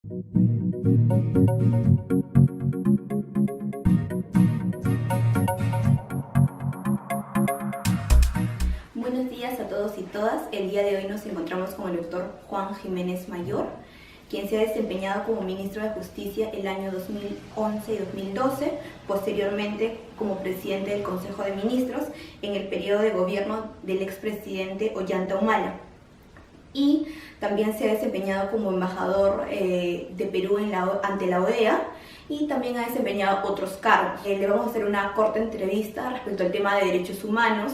Buenos días a todos y todas. El día de hoy nos encontramos con el doctor Juan Jiménez Mayor, quien se ha desempeñado como ministro de Justicia el año 2011 y 2012, posteriormente como presidente del Consejo de Ministros en el periodo de gobierno del expresidente Ollanta Humala. Y también se ha desempeñado como embajador de Perú ante la OEA, y también ha desempeñado otros cargos. Le vamos a hacer una corta entrevista respecto al tema de derechos humanos,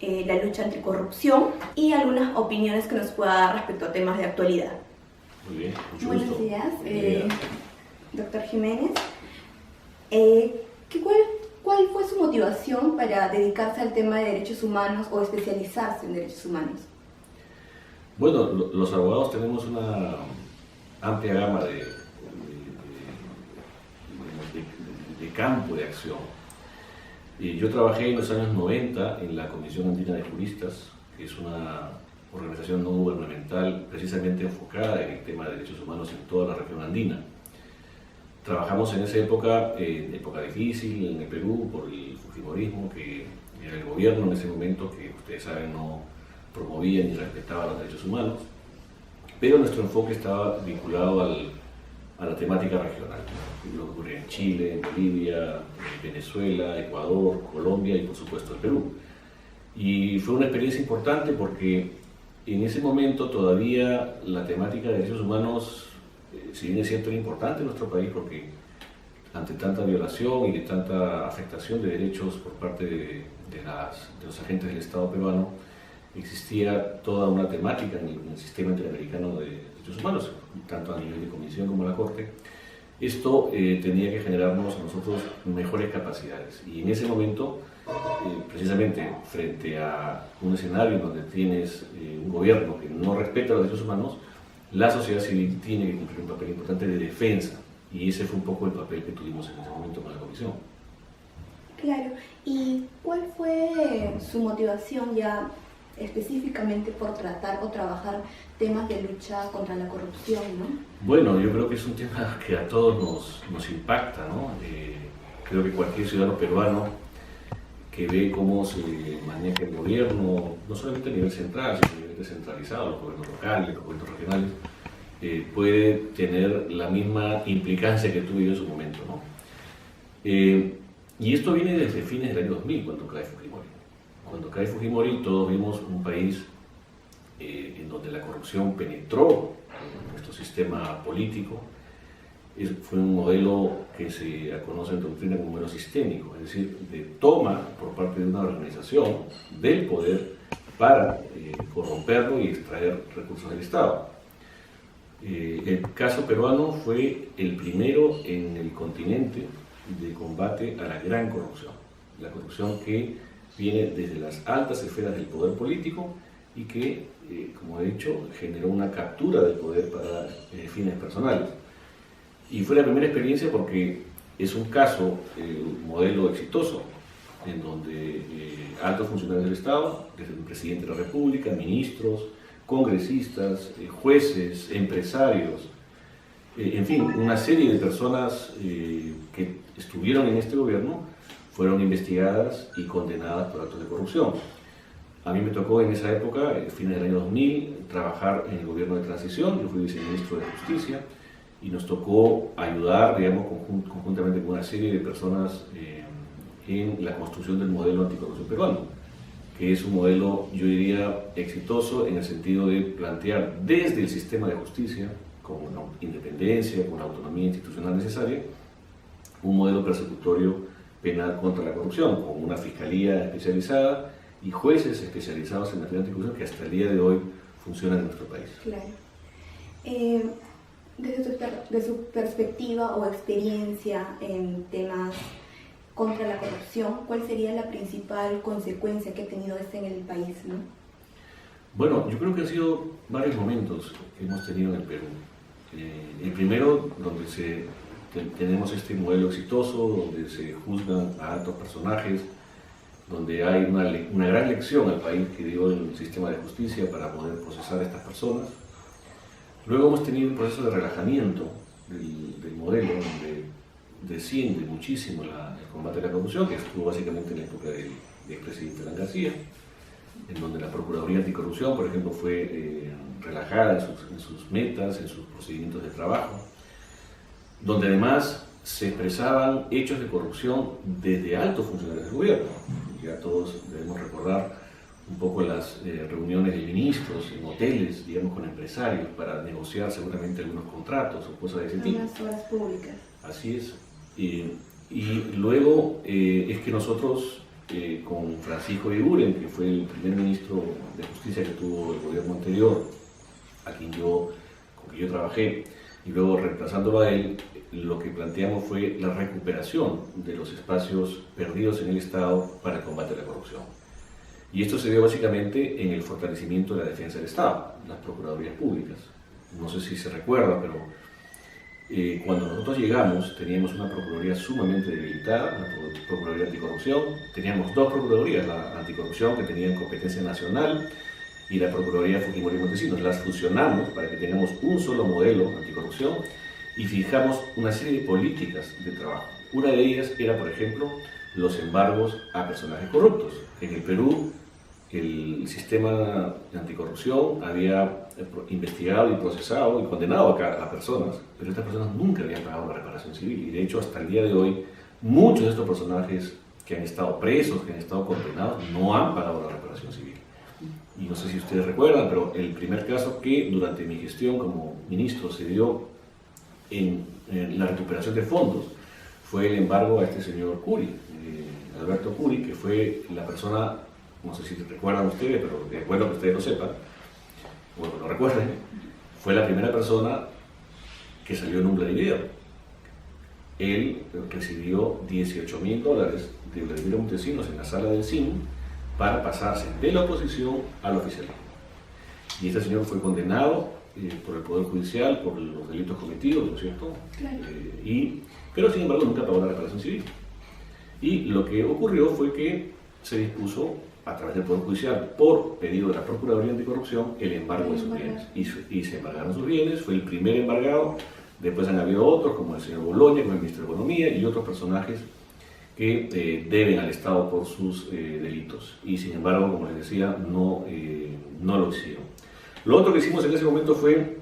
la lucha anticorrupción y algunas opiniones que nos pueda dar respecto a temas de actualidad. Muy bien, mucho Buenos gusto. días, Bien. doctor Jiménez. ¿Cuál fue su motivación para dedicarse al tema de derechos humanos o especializarse en derechos humanos? Bueno, los abogados tenemos una amplia gama de campo de acción. Yo trabajé en los años 90 en la Comisión Andina de Juristas, que es una organización no gubernamental precisamente enfocada en el tema de derechos humanos en toda la región andina. Trabajamos en esa época difícil en el Perú por el fujimorismo, que era el gobierno en ese momento que ustedes saben no promovía ni respetaba los derechos humanos, pero nuestro enfoque estaba vinculado a la temática regional, lo que ocurre en Chile, en Bolivia, en Venezuela, Ecuador, Colombia y por supuesto el Perú. Y fue una experiencia importante porque en ese momento todavía la temática de derechos humanos, si bien es cierto, era importante en nuestro país porque ante tanta violación y de tanta afectación de derechos por parte de los agentes del Estado peruano, existía toda una temática en el sistema interamericano de derechos humanos, tanto a nivel de Comisión como la Corte. Esto tenía que generarnos a nosotros mejores capacidades. Y en ese momento, precisamente frente a un escenario donde tienes un gobierno que no respeta los derechos humanos, la sociedad civil tiene que cumplir un papel importante de defensa. Y ese fue un poco el papel que tuvimos en ese momento con la Comisión. Claro. ¿Y cuál fue su motivación ya específicamente por tratar o trabajar temas de lucha contra la corrupción, ¿no? Bueno, yo creo que es un tema que a todos nos impacta, ¿no? Creo que cualquier ciudadano peruano que ve cómo se maneja el gobierno, no solamente a nivel central, sino a nivel descentralizado, los gobiernos locales, los gobiernos regionales, puede tener la misma implicancia que tuve yo en su momento, ¿no? Y esto viene desde fines del año 2000, cuando cae Fujimori. Cuando cae Fujimori, todos vimos un país en donde la corrupción penetró en nuestro sistema político. Fue un modelo que se conoce en doctrina como modelo sistémico, es decir, de toma por parte de una organización del poder para corromperlo y extraer recursos del Estado. El caso peruano fue el primero en el continente de combate a la gran corrupción, la corrupción que viene desde las altas esferas del poder político y que, como he dicho, generó una captura del poder para fines personales. Y fue la primera experiencia porque es un caso, un modelo exitoso, en donde altos funcionarios del Estado, desde el presidente de la República, ministros, congresistas, jueces, empresarios, en fin, una serie de personas que estuvieron en este gobierno fueron investigadas y condenadas por actos de corrupción. A mí me tocó en esa época, fines del año 2000, trabajar en el gobierno de transición. Yo fui viceministro de Justicia y nos tocó ayudar, digamos, conjuntamente con una serie de personas en la construcción del modelo anticorrupción peruano, que es un modelo, yo diría, exitoso en el sentido de plantear desde el sistema de justicia, con una independencia, con la autonomía institucional necesaria, un modelo persecutorio penal contra la corrupción, con una fiscalía especializada y jueces especializados en materia anticorrupción que hasta el día de hoy funcionan en nuestro país. Claro. Desde su perspectiva o experiencia en temas contra la corrupción, ¿cuál sería la principal consecuencia que ha tenido en el país, ¿no? Bueno, yo creo que han sido varios momentos que hemos tenido en el Perú. El primero, donde tenemos este modelo exitoso, donde se juzgan a altos personajes, donde hay una gran lección al país que dio el sistema de justicia para poder procesar a estas personas. Luego hemos tenido un proceso de relajamiento del modelo, donde desciende muchísimo el combate a la corrupción, que estuvo básicamente en la época del presidente Alan García, en donde la Procuraduría Anticorrupción, por ejemplo, fue relajada en sus metas, en sus procedimientos de trabajo, donde además se expresaban hechos de corrupción desde altos funcionarios del gobierno. Ya todos debemos recordar un poco las reuniones de ministros en hoteles, digamos, con empresarios para negociar seguramente algunos contratos o cosas de ese tipo. Unas obras públicas. Así es. Y luego es que nosotros, con Francisco Eguiguren, que fue el primer ministro de Justicia que tuvo el gobierno anterior, con quien yo trabajé, y luego reemplazándolo a él, lo que planteamos fue la recuperación de los espacios perdidos en el Estado para el combate a la corrupción. Y esto se dio básicamente en el fortalecimiento de la defensa del Estado, las procuradurías públicas. No sé si se recuerda, pero cuando nosotros llegamos teníamos una procuraduría sumamente debilitada, la Procuraduría Anticorrupción. Teníamos dos procuradurías, la Anticorrupción, que tenían competencia nacional, y la Procuraduría Fujimori y Montesinos. Las fusionamos para que tengamos un solo modelo anticorrupción y fijamos una serie de políticas de trabajo. Una de ellas era, por ejemplo, los embargos a personajes corruptos. En el Perú, el sistema de anticorrupción había investigado y procesado y condenado a personas, pero estas personas nunca habían pagado la reparación civil. Y de hecho, hasta el día de hoy, muchos de estos personajes que han estado presos, que han estado condenados, no han pagado la reparación civil. Y no sé si ustedes recuerdan, pero el primer caso que durante mi gestión como ministro se dio en la recuperación de fondos fue el embargo a este señor Curi, Alberto Curi, que fue la persona, no sé si recuerdan ustedes, pero es bueno que ustedes lo sepan, o que lo recuerden, fue la primera persona que salió en un video. Él recibió $18.000 de Vladimir Montesinos en la sala del CIN para pasarse de la oposición al oficialismo. Y este señor fue condenado por el Poder Judicial por los delitos cometidos, ¿no es cierto? Claro. Pero sin embargo nunca pagó la reparación civil. Y lo que ocurrió fue que se dispuso a través del Poder Judicial, por pedido de la Procuraduría Anticorrupción, el embargo de sus bienes. Y se embargaron sus bienes, fue el primer embargado. Después han habido otros, como el señor Boloña, como el ministro de Economía, y otros personajes que deben al Estado por sus delitos. Y sin embargo, como les decía, no lo hicieron. Lo otro que hicimos en ese momento fue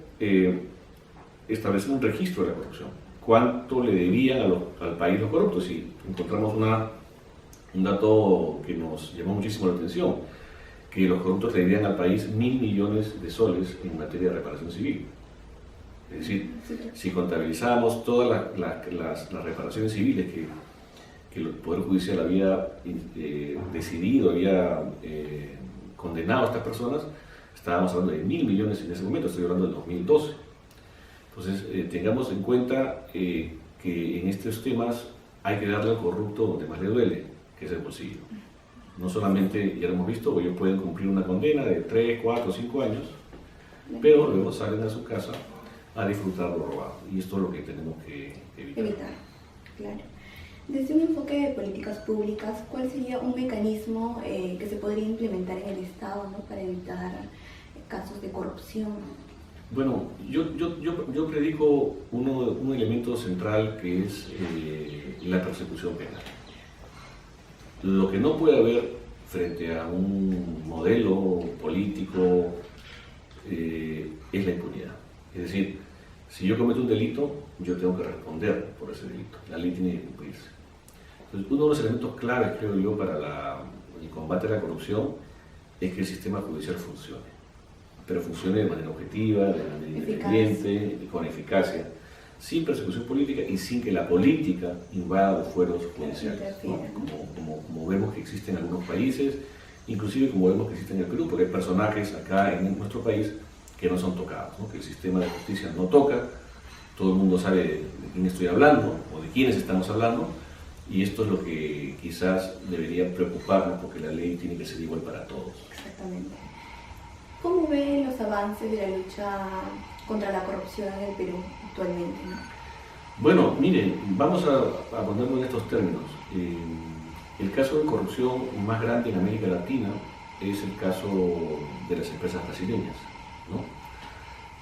establecer un registro de la corrupción. ¿Cuánto le debían al país los corruptos? Y encontramos un dato que nos llamó muchísimo la atención, que los corruptos le debían al país 1.000 millones de soles en materia de reparación civil. Es decir, si contabilizamos todas las reparaciones civiles que el Poder Judicial había decidido, había condenado a estas personas, estábamos hablando de 1.000 millones en ese momento, estoy hablando del 2012. Entonces, tengamos en cuenta que en estos temas hay que darle al corrupto donde más le duele, que es el bolsillo. No solamente, ya lo hemos visto, ellos pueden cumplir una condena de 3, 4, 5 años, pero luego salen a su casa a disfrutar lo robado. Y esto es lo que tenemos que evitar. Claro. Desde un enfoque de políticas públicas, ¿cuál sería un mecanismo que se podría implementar en el Estado, ¿no?, para evitar casos de corrupción? Bueno, yo predico un elemento central que es la persecución penal. Lo que no puede haber frente a un modelo político es la impunidad. Es decir, si yo cometo un delito, yo tengo que responder por ese delito. La ley tiene que cumplirse. Entonces, uno de los elementos claves, creo yo, para el combate a la corrupción es que el sistema judicial funcione. Pero funcione de manera objetiva, de manera independiente y con eficacia, sin persecución política y sin que la política invada los fueros judiciales, ¿no? Como vemos que existen en algunos países, inclusive como vemos que existen en el Perú, porque hay personajes acá en nuestro país que no son tocados, ¿no? Que el sistema de justicia no toca, todo el mundo sabe de quién estoy hablando o de quiénes estamos hablando, y esto es lo que quizás debería preocuparnos, porque la ley tiene que ser igual para todos. Exactamente. ¿Cómo ven los avances de la lucha contra la corrupción en el Perú actualmente, ¿no? Bueno, miren, vamos a ponerlo en estos términos. El caso de corrupción más grande en América Latina es el caso de las empresas brasileñas, ¿no?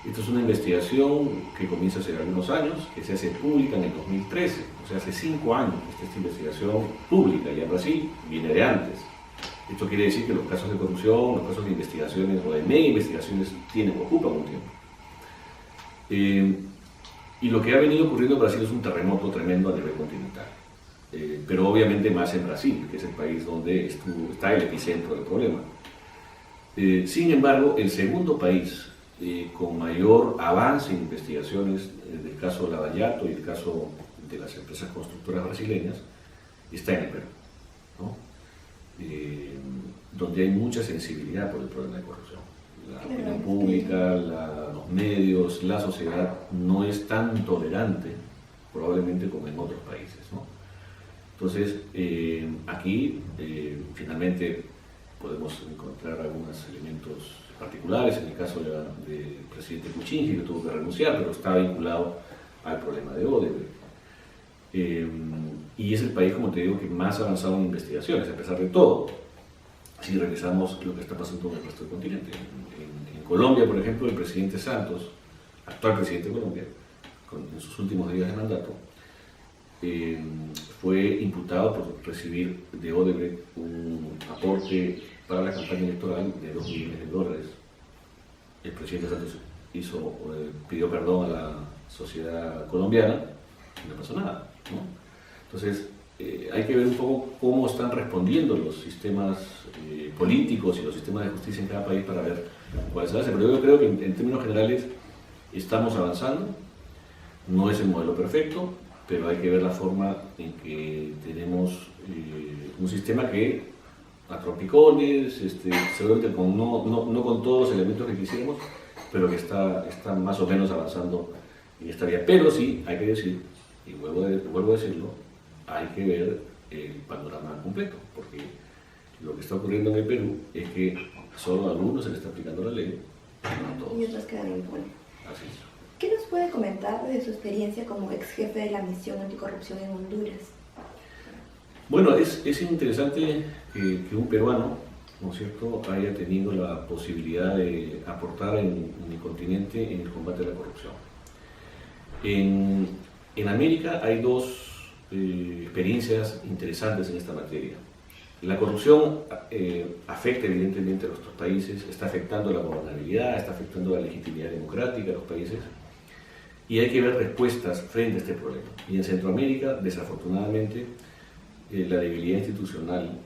Esta es una investigación que comienza hace algunos años, que se hace pública en el 2013, o sea, hace 5 años esta investigación pública, y en Brasil viene de antes. Esto quiere decir que los casos de corrupción, los casos de investigaciones o de mega investigaciones ocupan un tiempo. Y lo que ha venido ocurriendo en Brasil es un terremoto tremendo a nivel continental. Pero obviamente más en Brasil, que es el país donde está el epicentro del problema. Sin embargo, el segundo país con mayor avance en investigaciones del caso Lava Jato y el caso de las empresas constructoras brasileñas está en el Perú, ¿no? Donde hay mucha sensibilidad por el problema de corrupción. La opinión pública, los medios, la sociedad no es tan tolerante probablemente como en otros países, ¿no? Entonces, aquí finalmente podemos encontrar algunos elementos particulares, en el caso del presidente Kuczynski, que tuvo que renunciar, pero está vinculado al problema de Odebrecht. Y es el país, como te digo, que más ha avanzado en investigaciones, a pesar de todo, si revisamos lo que está pasando en el resto del continente. En Colombia, por ejemplo, el presidente Santos, actual presidente de Colombia, en sus últimos días de mandato, fue imputado por recibir de Odebrecht un aporte para la campaña electoral de $2 millones. El presidente Santos pidió perdón a la sociedad colombiana y no pasó nada, ¿no? Entonces, hay que ver un poco cómo están respondiendo los sistemas políticos y los sistemas de justicia en cada país para ver cuál se hace. Pero yo creo que en términos generales estamos avanzando. No es el modelo perfecto, pero hay que ver la forma en que tenemos un sistema que a trompicones, seguramente no con todos los elementos que quisiéramos, pero que está más o menos avanzando en esta vía. Pero sí, hay que decir, y vuelvo a decirlo, hay que ver el panorama completo, porque lo que está ocurriendo en el Perú es que solo a algunos se le está aplicando la ley, no a todos. Y otros quedan impunes. Así es. ¿Qué nos puede comentar de su experiencia como ex jefe de la misión anticorrupción en Honduras? Bueno, es interesante que un peruano, ¿no es cierto?, haya tenido la posibilidad de aportar en el continente en el combate a la corrupción. En América hay dos experiencias interesantes en esta materia. La corrupción afecta evidentemente a nuestros países, está afectando la gobernabilidad, está afectando la legitimidad democrática de los países, y hay que ver respuestas frente a este problema. Y en Centroamérica, desafortunadamente, la debilidad institucional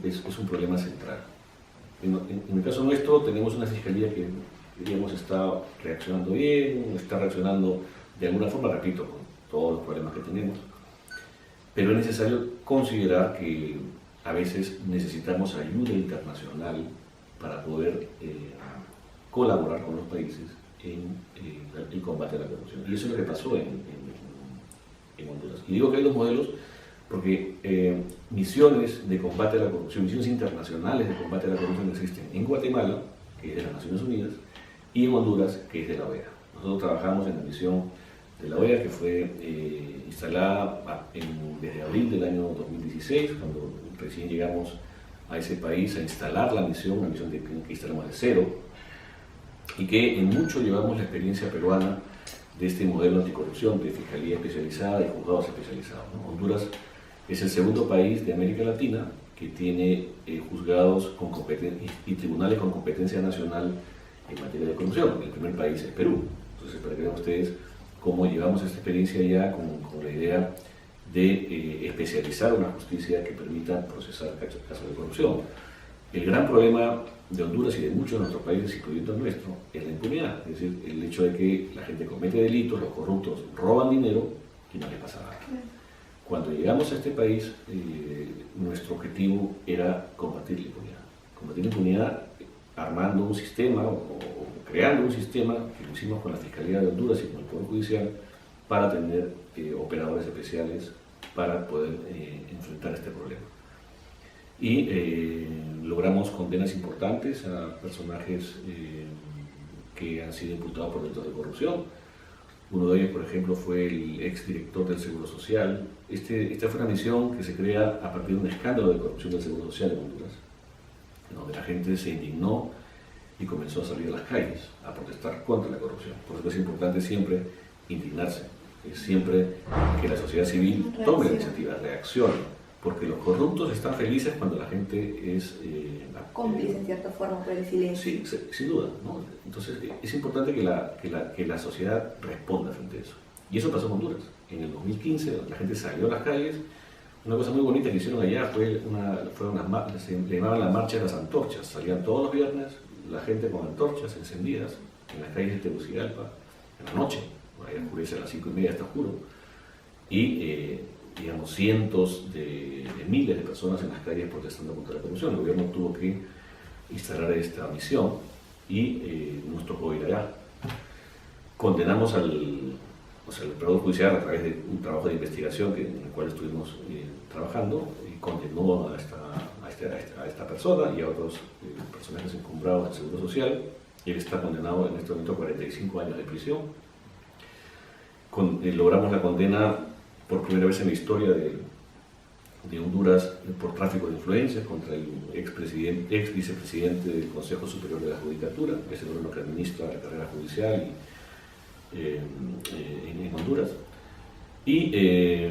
es un problema central. En el caso nuestro tenemos una fiscalía que, digamos, está reaccionando bien, está reaccionando de alguna forma, repito, con todos los problemas que tenemos, pero es necesario considerar que a veces necesitamos ayuda internacional para poder colaborar con los países en el combate a la corrupción. Y eso es lo que pasó en Honduras. Y digo que hay dos modelos porque misiones de combate a la corrupción, misiones internacionales de combate a la corrupción existen en Guatemala, que es de las Naciones Unidas, y en Honduras, que es de la OEA. Nosotros trabajamos en la misión de la OEA, que fue instalada desde abril del año 2016, cuando recién llegamos a ese país a instalar la misión, una misión que instalamos de cero, y que en mucho llevamos la experiencia peruana de este modelo anticorrupción, de fiscalía especializada y juzgados especializados, ¿no? Honduras es el segundo país de América Latina que tiene juzgados y tribunales con competencia nacional en materia de corrupción. El primer país es Perú. Entonces, para que vean ustedes cómo llevamos esta experiencia ya con la idea de especializar una justicia que permita procesar casos de corrupción. El gran problema de Honduras y de muchos de nuestros países, incluyendo el nuestro, es la impunidad. Es decir, el hecho de que la gente comete delitos, los corruptos roban dinero y no les pasa nada. Cuando llegamos a este país, nuestro objetivo era combatir la impunidad. Combatir la impunidad armando un sistema o creando un sistema que lo hicimos con la Fiscalía de Honduras y con el Poder Judicial para tener operadores especiales para poder enfrentar este problema. Y logramos condenas importantes a personajes que han sido imputados por delitos de corrupción. Uno de ellos, por ejemplo, fue el exdirector del Seguro Social. Esta fue una misión que se crea a partir de un escándalo de corrupción del Seguro Social en Honduras, donde la gente se indignó y comenzó a salir a las calles a protestar contra la corrupción. Por eso es importante siempre indignarse, siempre que la sociedad civil tome la iniciativa, reaccione, porque los corruptos están felices cuando la gente es cómplice en cierta forma por el silencio. Sí, sin duda, ¿no? Entonces es importante que la sociedad responda frente a eso. Y eso pasó en Honduras. En el 2015 la gente salió a las calles. Una cosa muy bonita que hicieron allá fue se llamaban la marcha de las antorchas. Salían todos los viernes la gente con antorchas encendidas en las calles de Tegucigalpa, en la noche, ahí oscurece a las 5:30, está oscuro, y digamos cientos de miles de personas en las calles protestando contra la corrupción. El gobierno tuvo que instalar esta misión y nos tocó ir allá. Condenamos al operador judicial a través de un trabajo de investigación en el cual estuvimos trabajando, y condenó a esta persona y a otros personajes encumbrados del Seguro Social. Él está condenado en este momento a 45 años de prisión. Logramos la condena por primera vez en la historia de Honduras por tráfico de influencias contra el ex vicepresidente del Consejo Superior de la Judicatura, que es el órgano que administra la carrera judicial en Honduras. Y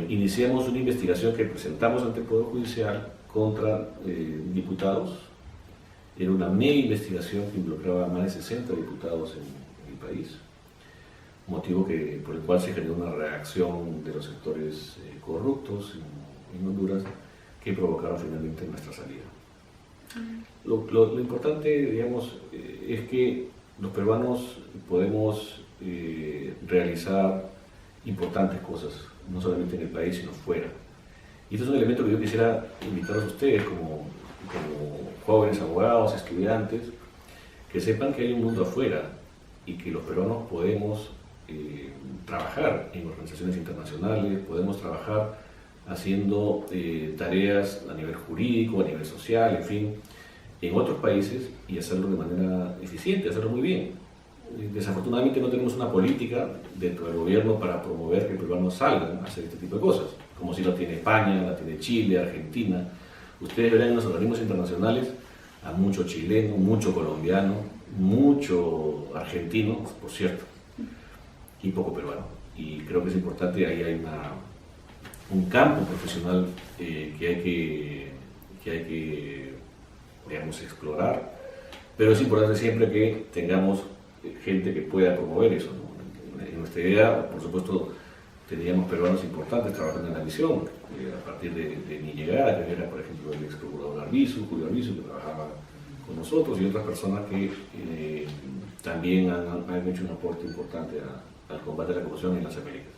iniciamos una investigación que presentamos ante el Poder Judicial contra diputados. Era una mega investigación que involucraba a más de 60 diputados en el país, motivo por el cual se generó una reacción de los sectores corruptos en Honduras que provocaron finalmente nuestra salida. Lo importante, digamos, es que los peruanos podemos realizar importantes cosas, no solamente en el país, sino fuera. Y este es un elemento que yo quisiera invitarlos a ustedes como jóvenes abogados, estudiantes, que sepan que hay un mundo afuera y que los peruanos podemos trabajar en organizaciones internacionales, podemos trabajar haciendo tareas a nivel jurídico, a nivel social, en fin, en otros países, y hacerlo de manera eficiente, hacerlo muy bien. Desafortunadamente no tenemos una política dentro del gobierno para promover que peruanos salgan a hacer este tipo de cosas, como si lo tiene España, la tiene Chile, Argentina. Ustedes verán en los organismos internacionales a mucho chileno, mucho colombiano, mucho argentino, por cierto, y poco peruano. Y creo que es importante, ahí hay un campo profesional que hay que, digamos, explorar, pero es importante siempre que tengamos gente que pueda promover eso, ¿no? En nuestra idea, por supuesto, teníamos peruanos importantes trabajando en la misión, a partir de mi llegada, que era, por ejemplo, el ex procurador Julio Arbizu, que trabajaba con nosotros, y otras personas que también han hecho un aporte importante al combate a la corrupción en las Américas.